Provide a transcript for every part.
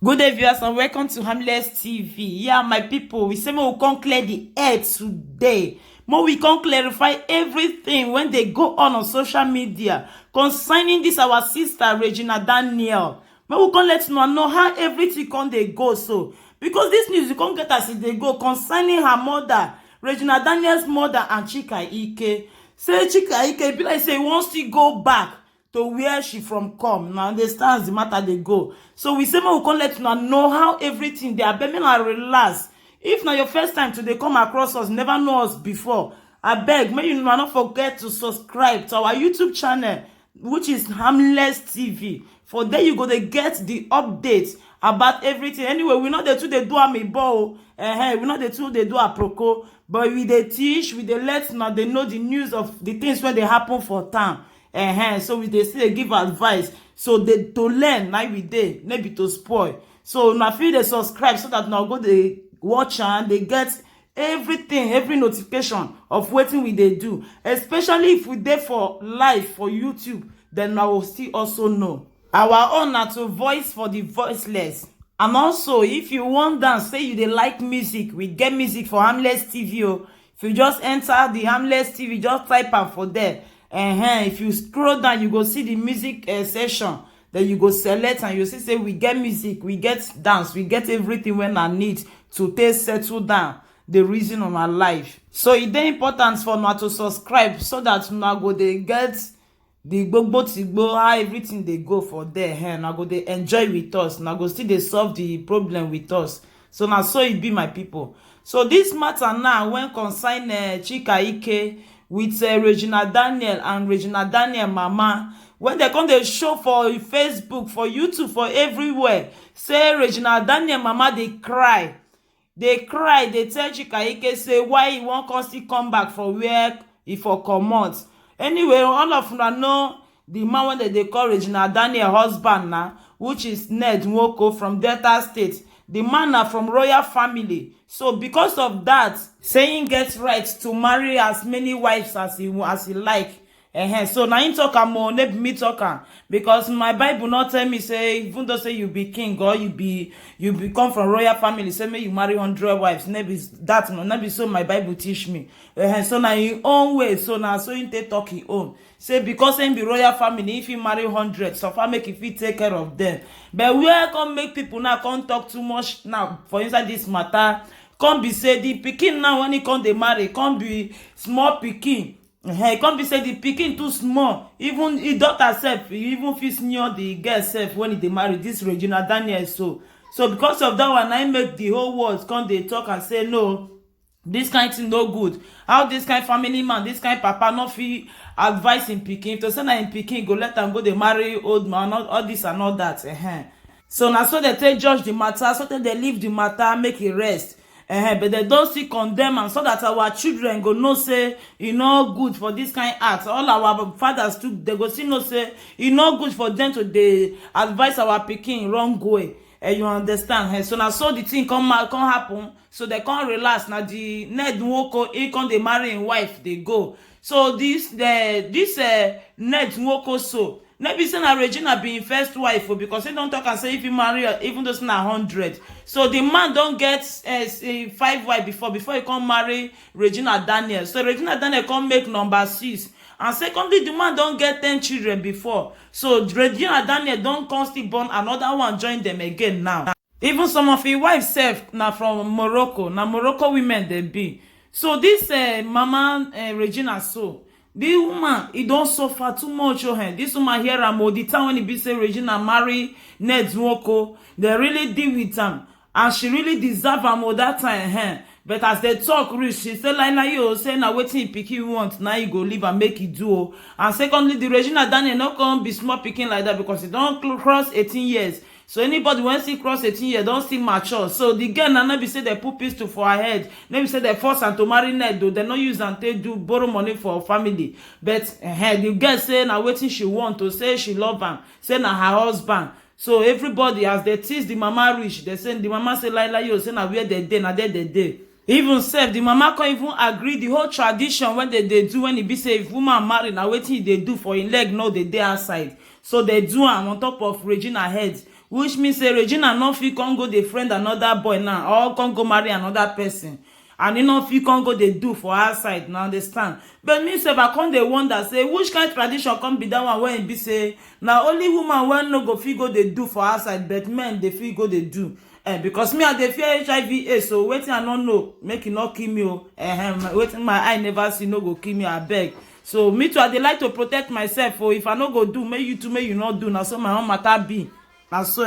Good day, viewers, and welcome to Harmless TV. Yeah, my people, we say we can clear the air today. More we can clarify everything when they go on social media concerning this our sister Regina Daniel. But we can let you know how everything can they go so because this news you can't get as they go concerning her mother, Regina Daniel's mother, and Chika Ike. Say Chika Ike be like say wants to go back to where she from come. Now understands the matter they go. So we say we can let you know how everything they are being relax. If not your first time to they come across us, never know us before, I beg, may you not forget to subscribe to our YouTube channel, which is Harmless TV. For there you go to get the updates about everything. Anyway, we know the two they do a ball. We know the two they do a proco, but we they teach, we they let now they know the news of the things when they happen for town. So we they say they give advice. So they to learn now we they maybe to spoil. So now feel they subscribe so that now go they watch and they get everything, every notification of what we they do. Especially if we there for live for YouTube, then I will still also know. Our own are to voice for the voiceless. And also, if you want dance, say you they like music, we get music for Harmless TV. If you just enter the Harmless TV, just type am for there. If you scroll down, you go see the music session. Then you go select and you see say we get music, we get dance, we get everything when I need to take settle down the reason of my life. So it's very important for now to subscribe so that now go they get the gbogbo how everything they go for there. Now go they enjoy with us. Now go still they solve the problem with us. So now so it be my people. So this matter now when concern Chika Ike with Regina Daniel and Regina Daniel mama, when they come they show for Facebook, for YouTube, for everywhere, say Regina Daniel mama they cry, they tell Chika Ike say why he won't constantly come back from where he for come out. Anyway, all of them know the man when they call Regina Daniel husband now, which is Ned Nwoko from Delta State. The man are from royal family. So because of that, saying gets right to marry as many wives as he like. So now him talk more, me talk because my Bible not tell me say even though say you be king or you become from royal family, say me you marry 100 wives. Maybe that maybe so my Bible teach me. So now in own way, so now so him take talk his own. Say because him be royal family, if he marry 100, so far make if he take care of them. But where come make people now can't talk too much now for inside this matter. Can't be say the pikin now when he come they marry, can't be small pikin. Can't be say the pikin too small. Even the daughter self, even if it's near the girl self when they marry this Regina Daniel. So because of that one, I make the whole world come they talk and say no, this kind thing no good. How this kind family man, this kind papa not feel advice in pikin to say na in pikin go let them go they marry old man, all this and all that. So now so they take judge the matter, so they leave the matter, make it rest. But they don't see condemn and so that our children go no say e no good for this kind act. All our fathers too they go see no say e no good for them to they advise our pikin wrong way. You understand? So now so the thing come happen, so they can't relax. Now the Ned Nwoko he come they marry him wife they go. So this Ned Nwoko so maybe say na Regina be him first wife because he don't talk and say if he marry her, even though it's na 100. So the man don't get 5 wife before he come marry Regina Daniel. So Regina Daniel come make number 6. And secondly, the man don't get 10 children before. So Regina Daniel don't constantly born another one join them again now. Even some of his wives self now from Morocco. Now Morocco women they be. So this mama Regina so the woman, it don't suffer too much. This woman here, the time when he be say Regina marry Ned Nwoko, they really deal with him. And she really deserve him that time. But as they talk rich, she say like you say now waiting pick you want, now you go live and make it do. And secondly, the Regina Daniel not gonna be small picking like that because it don't cross 18 years. So anybody when see cross 18 years don't see mature. So the girl now be say they put pistol for her head. Maybe say they force her to marry Ned though. They not use and they do borrow money for her family. But the girl say now waiting she want to say she love him. Say now her husband. So everybody as they tease the mama rich, they say the mama say like you say now where they day, now they day. Even self, the mama can't even agree the whole tradition when they do when it be say if woman marry now waiting they do for in leg no they day outside. So they do am on top of Regina head. which means say Regina no fit come go dey friend another boy now or come go marry another person, and e no fit come go dey do for outside, na understand. But me sef I come dey wonder say which kind tradition come be that one wey e be say na only woman wey no go fit go dey do for outside, but men dey fit go dey do. Because me I dey fear HIV/AIDS, so wetin I no know make e no kill me o. Wetin my eye never see no go kill me, abeg. So me too I dey like to protect myself o. If I no go do, make you too make you no do. Na so my own matter be. Na so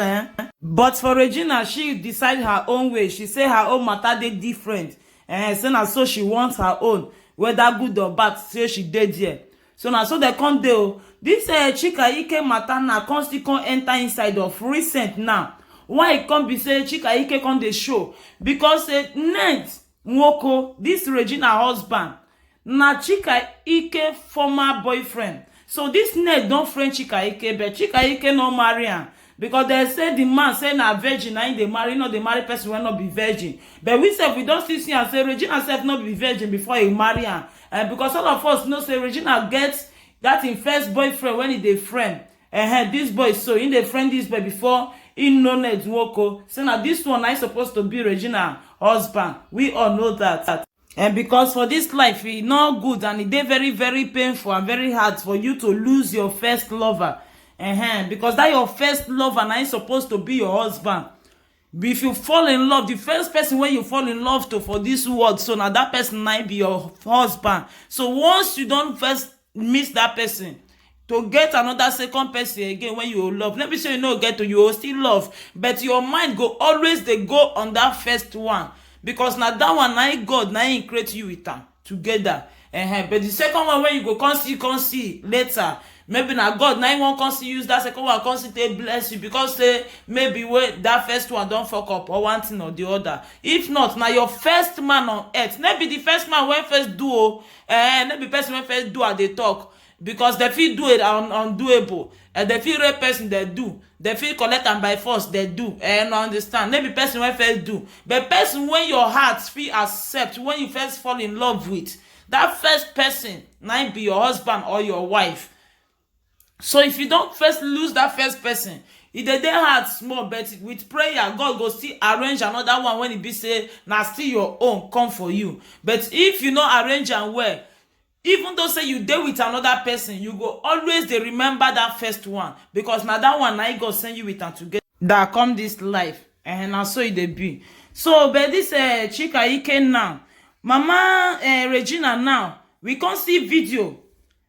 But for Regina, she decide her own way. She say her own matter dey different. Say na so she wants her own, whether good or bad, say she dey there. So na so they come dey o. This Chika Ike matter na come still come enter inside of recent now. Why e come be say Chika Ike come dey show? Because Ned Nwoko, this Regina husband, na Chika Ike former boyfriend. So this Ned don friend Chika Ike, but Chika Ike no marry am. Because they say the man say na virgin, na him dey marry, no dey marry person wey no be virgin. But we sef we don still see am say Regina sef no be virgin before he marry am. Because all of us know say Regina get that him first boyfriend when he dey friend. This boy, so he dey friend this boy before he know Ned Nwoko. Say na this one na supposed to be Regina husband. We all know that. And because for this life e not good, and it dey very very painful and very hard for you to lose your first lover. Because that your first lover na supposed to be your husband. If you fall in love, the first person when you fall in love to for this world, so now that person might be your husband. So once you don't first miss that person, to get another second person again when you love, let me say you know get to, you will still love, but your mind go always they go on that first one, because now that one na God na him create you with am together. But the second one when you go come see later, maybe na God na him wan come see use that second one come see take bless you, because say maybe when that first one don't fuck up or one thing or the other. If not, na your first man on earth, maybe the first man when first do maybe person when first do they talk, because they feel do it undoable, and they feel rape person they do, they feel collect am by force they do. No understand, maybe person when first do, but person when your heart feel accept, when you first fall in love with that first person, might be your husband or your wife. So if you don't first lose that first person, it dey hard small, but with prayer God go still arrange another one when it be say na still your own come for you. But if you not arrange am well, even though say you dey with another person, you go always dey remember that first one, because na that one na God send you with am together that come this life. And na so it dey be. So but this Chika Ike now, Mama Regina now, we can't see video.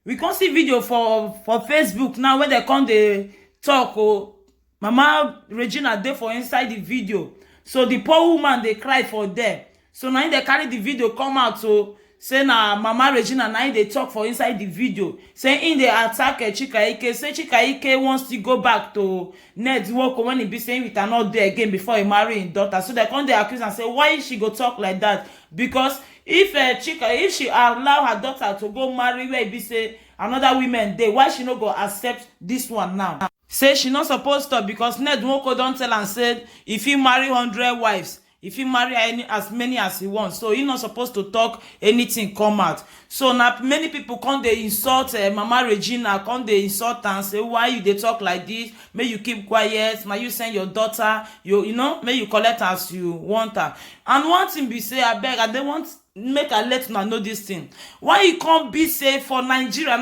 We can't see video for Facebook now where they come they talk. Oh, Mama Regina there for inside the video. So the poor woman they cry for them. So now they carry the video come out. So say na Mama Regina now they talk for inside the video. Say in they attack Chika Ike. Say Chika Ike wants to go back to Ned Nwoko when he be saying we are not there again before he marry his daughter. So they come they accuse and say why she go talk like that? Because if if she allow her daughter to go marry where be say another women dey, why she no go accept this one now? Say she not supposed to, because Ned Nwoko don't tell and said if he marry 100 wives, if he marry as many as he wants, so he not supposed to talk anything come out. So now many people come they insult Mama Regina, come they insult and say why you they talk like this? May you keep quiet. May you send your daughter, you know, may you collect as you want her. And one thing be say I beg, and they want make I let una know this thing. Why you can't be say for Nigeria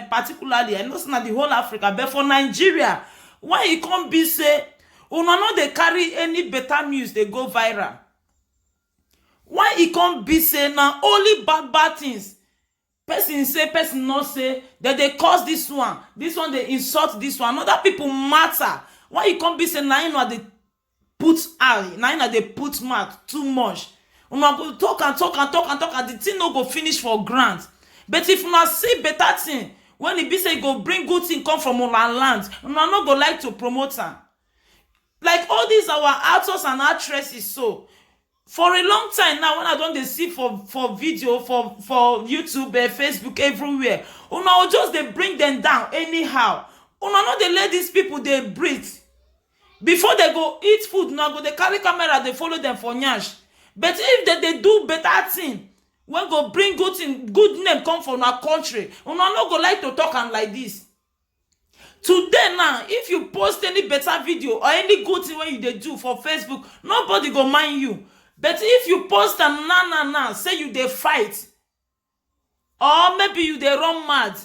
particularly, I know it's not the whole Africa, but for Nigeria, why you can't be say una no they carry any better news they go viral? Why it can't be say now only bad things? Person say, person not say that they cause this one they insult this one. Other people matter. Why you can't be say now they put eye, now they put mouth too much? Una go talk and the thing no go finish for grant. But if una see better thing, when it be say go bring good thing come from una land, una no go like to promote am. Like all these our actors and actresses, so for a long time now, when I don't dey see for video for YouTube, Facebook, everywhere, una will just they bring them down anyhow. Una no dey let these people they breathe. Before they go eat food, now go they carry camera, they follow them for nyash. But if they do better thing, when go bring good thing, good name come from our country, una no go like to talk am like this. Today now, if you post any better video or any good thing when you dey do for Facebook, nobody go mind you. But if you post am now, say you dey fight, or maybe you dey run mad,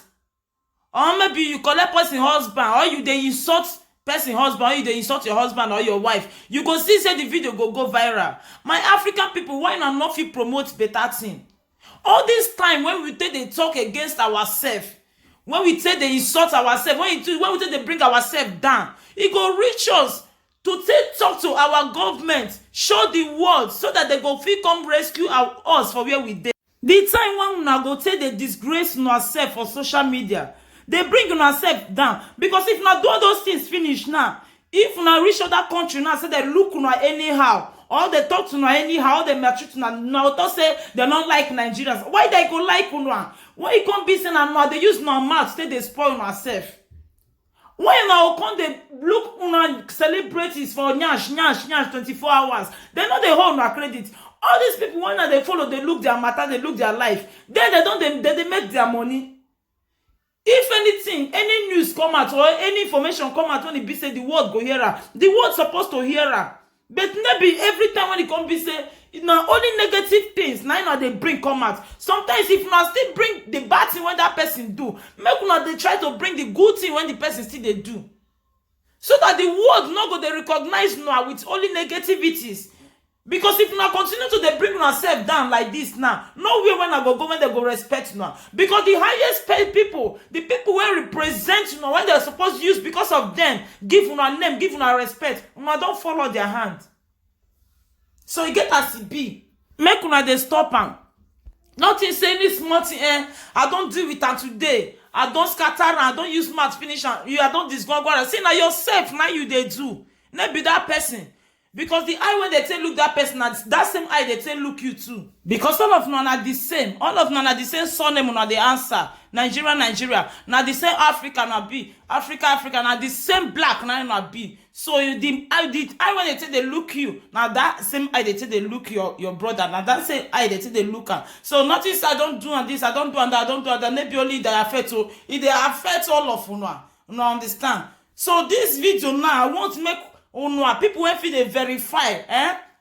or maybe you collect person husband, or you dey insult person husband, or you dey insult your husband or your wife, you go see say the video go viral. My African people, why not fit promote better thing? All this time when we take dey talk against ourselves, when we take dey insult ourselves, when we take dey bring ourselves down, e go reach us to take talk to our government, show the world, so that they go fit come rescue us for where we dey. The time when una go take dey disgrace una self for social media, they bring una self down, because if una do all those things finish now, if una reach other country now, say they look una anyhow, or they talk to una anyhow, or they maltreat una, talk say they don't like Nigerians. Why they go like una? Why you can't be saying una they use una mouth say they spoil una self? Why now can't they look una celebrities for nyash 24 hours? They know they hold una credit. All these people, when they follow, they look their matter, they look their life. Then they make their money. If anything, any news come out or any information come out when it be say the world go hear her, the world supposed to hear her. But maybe every time when it come be say, now only negative things now they bring come out. Sometimes if una still bring the bad thing when that person do, make una they try to bring the good thing when the person still they do, so that the world not go they recognize now with only negativities. Because if una continue to they bring yourself down like this now, nowhere when I go when they go respect now. Because the highest paid people, the people who represent you know, when they're supposed to use because of them, give una name, give una respect, una don't follow their hand. So you get as it be. Make una they stop am. Nothing saying this small thing, I don't deal with am today. I don't scatter and I don't use math finish am. You I don't disgorge. See now yourself, now you they do. Not be that person. Because the eye when they say look that person, that same eye they say look you too. Because all of them are the same. All of them are the same surname on the answer. Nigeria. Now the same Africa na be. Africa. Now the same black na be. So the eye when they say they look you. Now that same eye they say they look your brother. Now that same eye they say they look her. So notice I don't do and this, I don't do and that, I don't do and that. Maybe only they affect so it they affect all of una. You understand? So this video now I want to make people when feel they verify,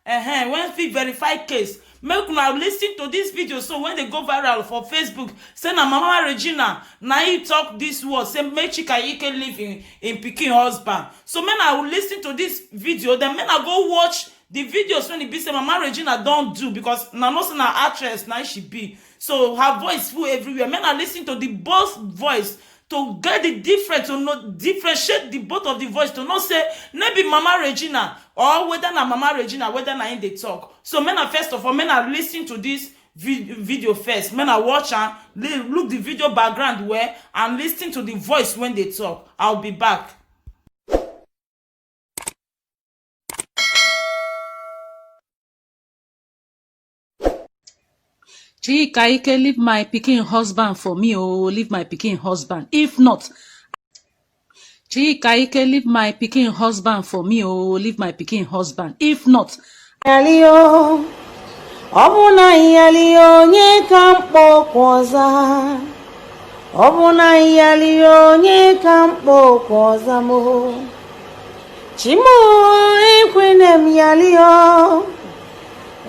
when feel verify case, make una listen to this video. So when they go viral for Facebook, say na Mama Regina, now you talk this word, say make Chika Ike live in Pikin husband. So men I will listen to this video, then men I go watch the videos when it be say Mama Regina don't do, because na no say na actress now she be. So her voice full everywhere. Men I listen to the both voice, to get the difference, to know differentiate the both of the voice, to not say maybe Mama Regina or whether na Mama Regina, whether na in they talk. So men are first of all, men are listening to this video first. Men are watch and look the video background where and listen to the voice when they talk. I'll be back. Chika Ike, leave my pikin husband for me, oh, leave my pikin husband. If not, Chika Ike, leave my pikin husband for me, oh, leave my pikin husband. If not, Yalio, Obuna Yalio, nye kampo koza. Obuna Yalio, nye kampo koza mo. Chimo, ekwenem Yalio,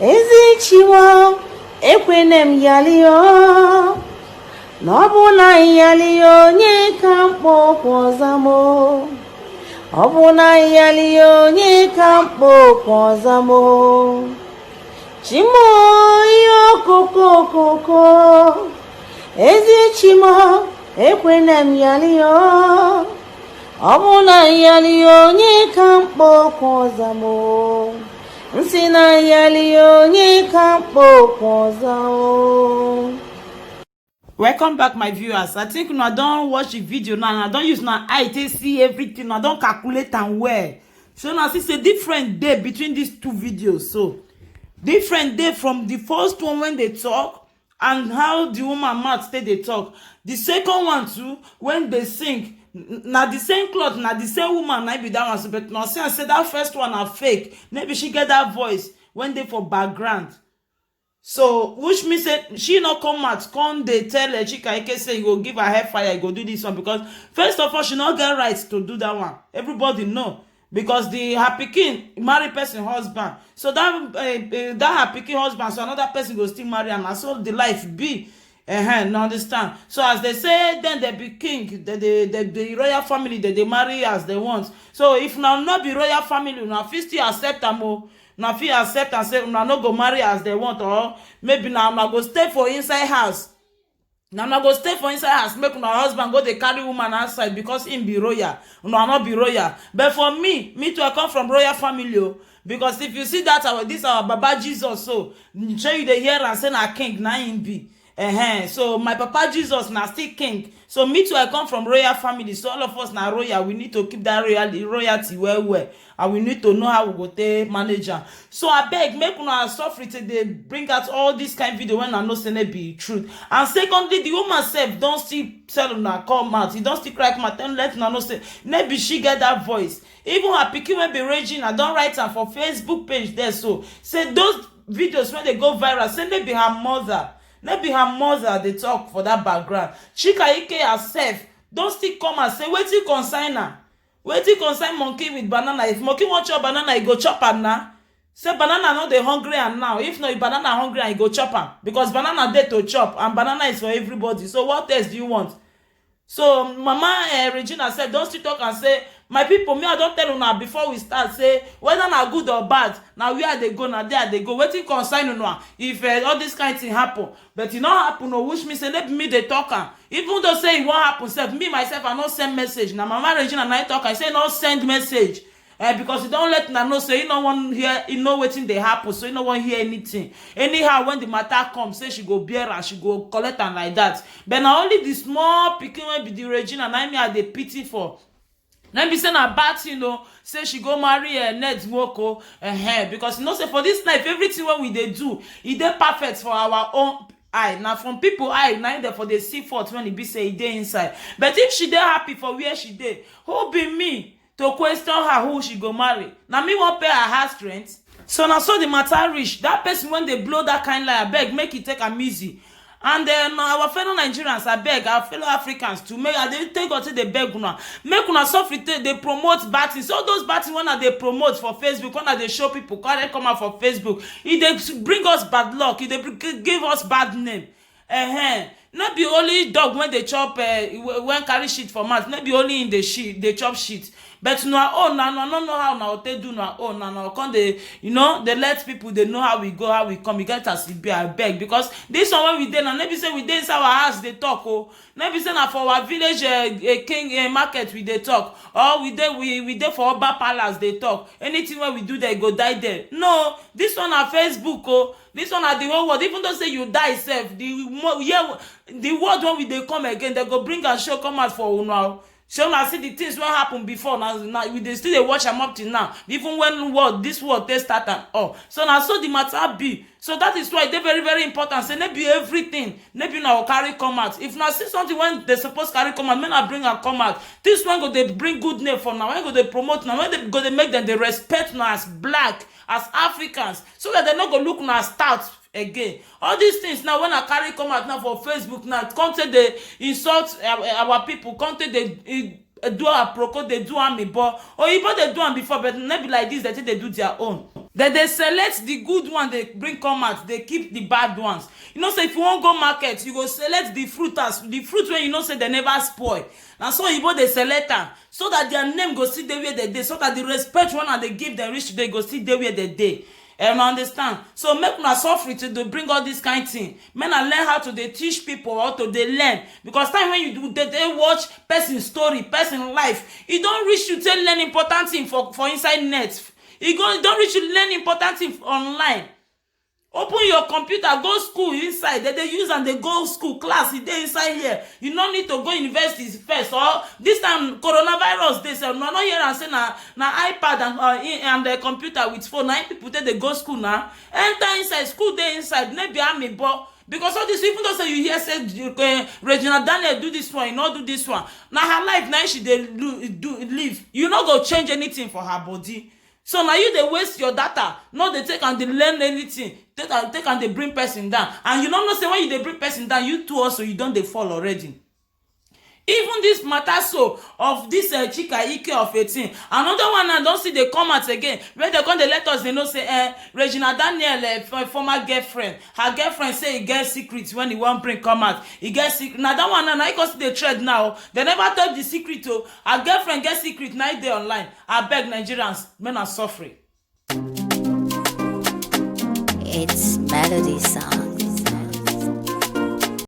ezi chimo. Ekwenem Yalio, Nobuna Yalio, nye kampo kozamo. Obuna Yalio, nye kampo kozamo. Chimo yo koko, ezi chimo. Ekwenem Yalio, Obuna Yalio, nye kampo kozamo. Nsina Yalio, nye kampo kozao. Welcome back, my viewers. I think I don't watch the video now, and I don't use my eye to see everything. I don't calculate and where. So now it's a different day between these two videos. So different day from the first one when they talk and how the woman mouth stay they talk. The second one too, when they sing. Now the same cloth, now the same woman, might be that one, but now say that first one are fake. Maybe she get that voice when they for background. So which means say she no come out come dey tell Chika Ike say you go give her hair fire, you go do this one, because first of all she no get right to do that one. Everybody know, because the her pikin marry person husband, so that her pikin husband, so another person go still marry am, and so the life be. No understand. So as they say, then they be king, the royal family that they marry as they want. So if now not be royal family, now fit still accept am o. Now fit accept and say now no go marry as they want, or maybe now go stay for inside house. Now go stay for inside house, make una husband go dey carry woman outside because him be royal. Una not be royal. But for me too, I come from royal family o. Because if you see that this our Baba Jesus, so show you the hear and say na king na him be. So my Papa Jesus na still king. So me too, I come from royal family. So all of us na royal. We need to keep that royalty well. And we need to know how we go take manage am. So I beg, make una suffer till they bring out all this kind of video when I know say no be truth. And secondly, the woman self don't still tell una come out. He don't still cry come out and let una know say maybe she get that voice. Even her pikin wey be raging, I don't write am for Facebook page there. So say those videos when they go viral, say maybe her mother. Maybe her mother they talk for that background. Chika Ike herself don't still come and say wetin concern her. Wetin concern monkey with banana? If monkey want chop banana, he go chop am now. Say banana no dey hungry and now. If no, if banana hungry and he go chop am, because banana dey to chop and banana is for everybody. So what else do you want? So Mama Regina said, don't still talk and say, my people, me I don't tell you now before we start, say whether na good or bad, now where they go, now there they go. Wetin concern you now if all this kind of thing happen, but it not happen, no, which means say let me the talker. Even though say it won't happen, self me myself I not send message. Now Mama Regina and I talk, I say not send message. Because you don't let them know, so you no one hear, you know wetin dey happen, so you no one hear anything. Anyhow, when the matter comes, say she go bear and she go collect am like that. But now only the small pikin wey be the Regina, na me I dey pity for. Let me say na bad thing, say she go marry Ned Nwoko, because you know say for this life everything what we dey do, e dey perfect for our own eye. Now from people eye, now therefore they see fault when e be say e dey inside. But if she dey happy for where she dey, who be me to question her who she go marry? Now me won't pay her house rent. So now so the matter reach that person when they blow that kind lie, I beg make it take am easy. And then our fellow Nigerians, I beg our fellow Africans to make they take or take the beg una make una suffer they promote bad things. So those bad things when they promote for Facebook, when they show people come out for Facebook, if they bring us bad luck, if they give us bad name. Not be only dog when they chop when carry shit for mouth, not be only in the shit they chop shit. But no own no know how now they do no own now come they they let people they know how we go, how we come. You get as it be, I beg, because this one when we dey now, maybe say we dey inside our house they talk, maybe say now for our village king market we they talk, or we dey for Oba Palace they talk. Anything when we do they go die there. No, this one on Facebook this one at the whole world. Even though say you die self, the word when we they come again, they go bring and show come out for now. So now see the things what happened before. Now we still they watch them up till now. Even when this world they start and all. So now so the matter be. So that is why they very very important. Say maybe everything. Maybe now carry come out. If now see something when they supposed carry come out, may not bring and come out. This one go they bring good name for now. When go they promote now. When they go they make them they respect now as black, as Africans, so that they not go look now as stout again. All these things now when I carry come out now for Facebook now, come to they insult our people, come to they do a proco, they do army, but they do them before, but not be like this, that they do their own. Then they select the good one they bring come out, they keep the bad ones. You know, so if you won't go market, you go select the fruit when you know say they never spoil. And so they select them so that their name go see the way they dey, so that the respect one they give them reach they go see the way they dey. Understand? So make una suffer to bring all this kind of thing. Men learn how to they teach people, how to they learn. Because time when you do they watch person story, person life, it don't reach you to learn important thing for inside net. It don't reach you learn important thing online. Open your computer, go school inside. They use and they go school class. They inside here. You don't need to go university first. Or this time coronavirus, they say no here and say na iPad and the computer with phone. Now people they go school now. Enter inside school. They inside. Maybe I'm but because all this, even though say you hear say Regina Daniel do this one, you not do this one. Now her life now she they do live. You not go change anything for her body. So now you dey waste your data, no dey take and dey learn anything, take and dey bring person down, and you no know say when you dey bring person down, you too also you don dey fall already. Even this matter so of this Chika Ike of 18, another one I don see dey come out again, where they come dey let us dey know say Regina Daniel former girlfriend, her girlfriend say e get secret when e wan bring come out, e get secret. Na that one na e come still dey trend now. They never talk the secret o. Her girlfriend get secret, na e dey online. Abeg Nigerians, men are suffering. It's Melody Song.